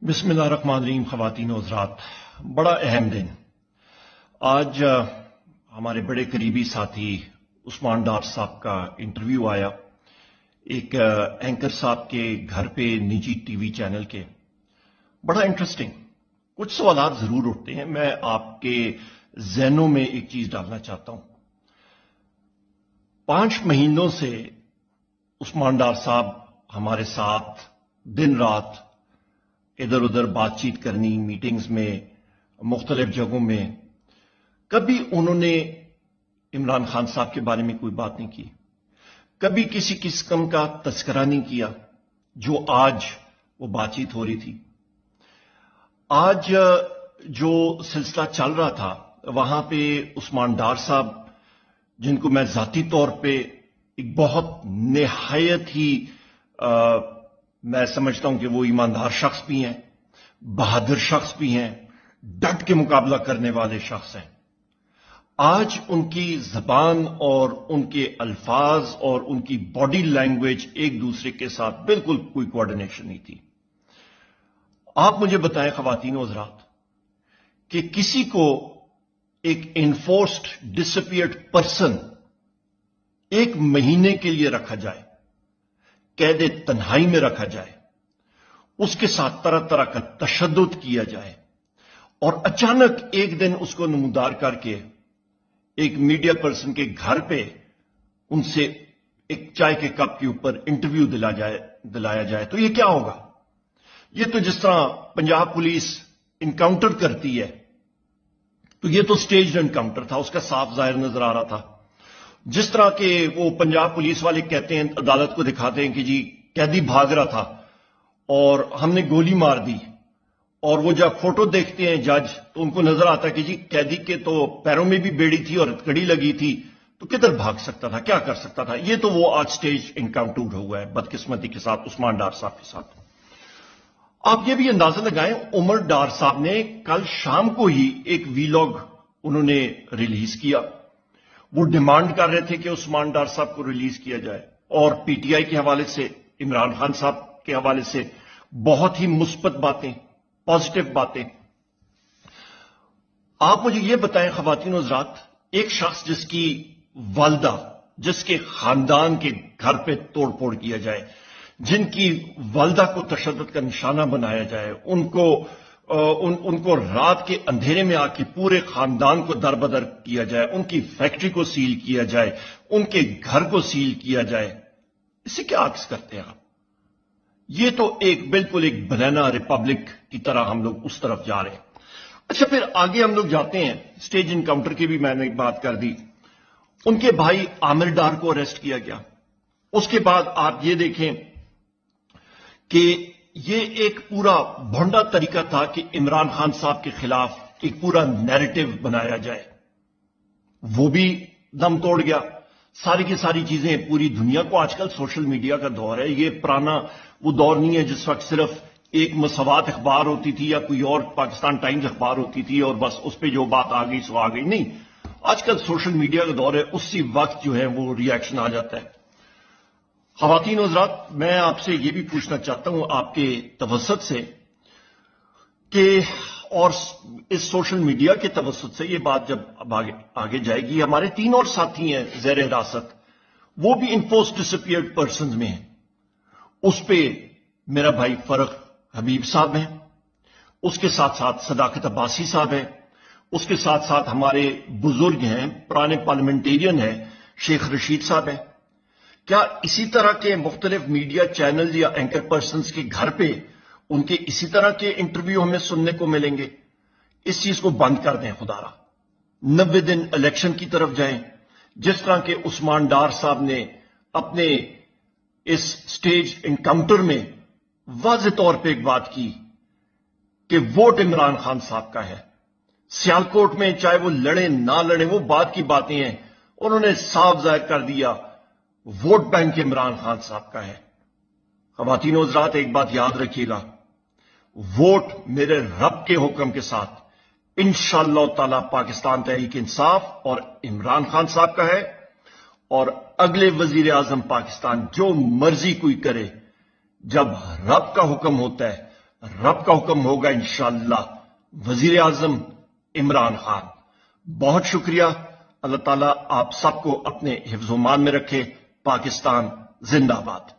बिस्मिल्लाहिर्रहमानिर्रहीम। ख़वातीन और हज़रात, बड़ा अहम दिन आज हमारे बड़े करीबी साथी उस्मान डार साहब का इंटरव्यू आया एक एंकर साहब के घर पे निजी टीवी चैनल के। बड़ा इंटरेस्टिंग, कुछ सवालात जरूर उठते हैं। मैं आपके ज़हनों में एक चीज डालना चाहता हूं। 5 महीनों से उस्मान डार साहब हमारे साथ दिन रात इधर उधर बातचीत करनी, मीटिंग्स में, मुख्तलिफ जगहों में। कभी उन्होंने इमरान खान साहब के बारे में कोई बात नहीं की, कभी किसी किस्म का तस्करा नहीं किया जो आज वो बातचीत हो रही थी। आज जो सिलसिला चल रहा था वहां पे उस्मान डार साहब, जिनको मैं जाती तौर पे एक बहुत निहायत ही मैं समझता हूं कि वो ईमानदार शख्स भी हैं, बहादुर शख्स भी हैं, डट के मुकाबला करने वाले शख्स हैं। आज उनकी जबान और उनके अल्फाज और उनकी बॉडी लैंग्वेज एक दूसरे के साथ बिल्कुल कोई कोऑर्डिनेशन नहीं थी। आप मुझे बताएं ख़वातीन और हज़रात कि किसी को एक इन्फोर्स्ड डिसअपियर्ड पर्सन 1 महीने के लिए रखा जाए, कैद तन्हाई में रखा जाए, उसके साथ तरह तरह का तशद्दुद किया जाए और अचानक एक दिन उसको नमूदार करके एक मीडिया पर्सन के घर पे उनसे एक चाय के कप के ऊपर इंटरव्यू दिलाया जाए, तो ये क्या होगा? ये तो जिस तरह पंजाब पुलिस इनकाउंटर करती है, तो ये तो स्टेज्ड एनकाउंटर था, उसका साफ जाहिर नजर आ रहा था। जिस तरह के वो पंजाब पुलिस वाले कहते हैं, अदालत को दिखाते हैं कि जी कैदी भाग रहा था और हमने गोली मार दी, और वो जब फोटो देखते हैं जज तो उनको नजर आता है कि जी कैदी के तो पैरों में भी बेड़ी थी और कड़ी लगी थी, तो किधर भाग सकता था, क्या कर सकता था? ये तो वो आज स्टेज इनकाउंटर हुआ है बदकिस्मती के साथ उस्मान डार साहब के साथ। आप ये भी अंदाजा लगाएं, उमर डार साहब ने कल शाम को ही एक वीलॉग उन्होंने रिलीज किया। वो डिमांड कर रहे थे कि उस्मान डार साहब को रिलीज किया जाए, और पीटीआई के हवाले से, इमरान खान साहब के हवाले से बहुत ही मुस्बत बातें, पॉजिटिव बातें। आप मुझे यह बताएं ख़वातीन और हज़रात, एक शख्स जिसकी वालदा, जिसके खानदान के घर पे तोड़फोड़ किया जाए, जिनकी वालदा को तशद्दुद का निशाना बनाया जाए, उनको रात के अंधेरे में आके पूरे खानदान को दरबदर किया जाए, उनकी फैक्ट्री को सील किया जाए, उनके घर को सील किया जाए, इससे क्या अक्स करते हैं आप? ये तो बिल्कुल एक बनाना रिपब्लिक की तरह हम लोग उस तरफ जा रहे हैं। अच्छा, फिर आगे हम लोग जाते हैं, स्टेज इनकाउंटर की भी मैंने बात कर दी। उनके भाई आमिर डार को अरेस्ट किया गया। उसके बाद आप ये देखें कि ये एक पूरा भोंडा तरीका था कि इमरान खान साहब के खिलाफ एक पूरा नैरेटिव बनाया जाए, वो भी दम तोड़ गया। सारी की सारी चीजें पूरी दुनिया को, आजकल सोशल मीडिया का दौर है, ये पुराना वो दौर नहीं है जिस वक्त सिर्फ एक मसवात अखबार होती थी या कोई और पाकिस्तान टाइम्स अखबार होती थी और बस उस पर जो बात आ गई सो आ गई। नहीं, आजकल सोशल मीडिया का दौर है, उसी वक्त जो है वो रिएक्शन आ जाता है। ख़वातीन और हज़रात, मैं आपसे ये भी पूछना चाहता हूं आपके तवस्सुत से कि, और इस सोशल मीडिया के तवस्सुत से ये बात जब अब आगे जाएगी, हमारे 3 और साथी हैं ज़ेर हिरासत, वो भी इन्फोर्स्ड डिसअपियर्ड पर्सन्स में हैं। उस पे मेरा भाई फरक हबीब साहब हैं, उसके साथ साथ सदाकत अब्बासी साहब हैं, उसके साथ साथ हमारे बुजुर्ग हैं, पुराने पार्लियामेंटेरियन हैं, शेख रशीद साहब हैं। क्या इसी तरह के मुख्तलिफ मीडिया चैनल या एंकर पर्सन्स के घर पे उनके इसी तरह के इंटरव्यू हमें सुनने को मिलेंगे? इस चीज को बंद कर दें खुदारा। 90 दिन इलेक्शन की तरफ जाएं। जिस तरह के उस्मान डार साहब ने अपने इस स्टेज इनकाउंटर में वाज़ेह तौर पे एक बात की कि वोट इमरान खान साहब का है, सियालकोट में चाहे वो लड़े ना लड़े, वो बात की बातें हैं, उन्होंने साफ जाहिर कर दिया वोट बैंक इमरान खान साहब का है। ख़वातीन और हज़रात, एक बात याद रखिएगा, वोट मेरे रब के हुक्म के साथ इंशाअल्लाह ताला पाकिस्तान तहरीक इंसाफ और इमरान खान साहब का है, और अगले वजीर आजम पाकिस्तान जो मर्जी कोई करे, जब रब का हुक्म होता है رب کا حکم ہوگا انشاءاللہ وزیر اعظم عمران خان۔ بہت شکریہ۔ اللہ تعالیٰ آپ سب کو اپنے حفظ و امان میں رکھے۔ پاکستان زندہ باد۔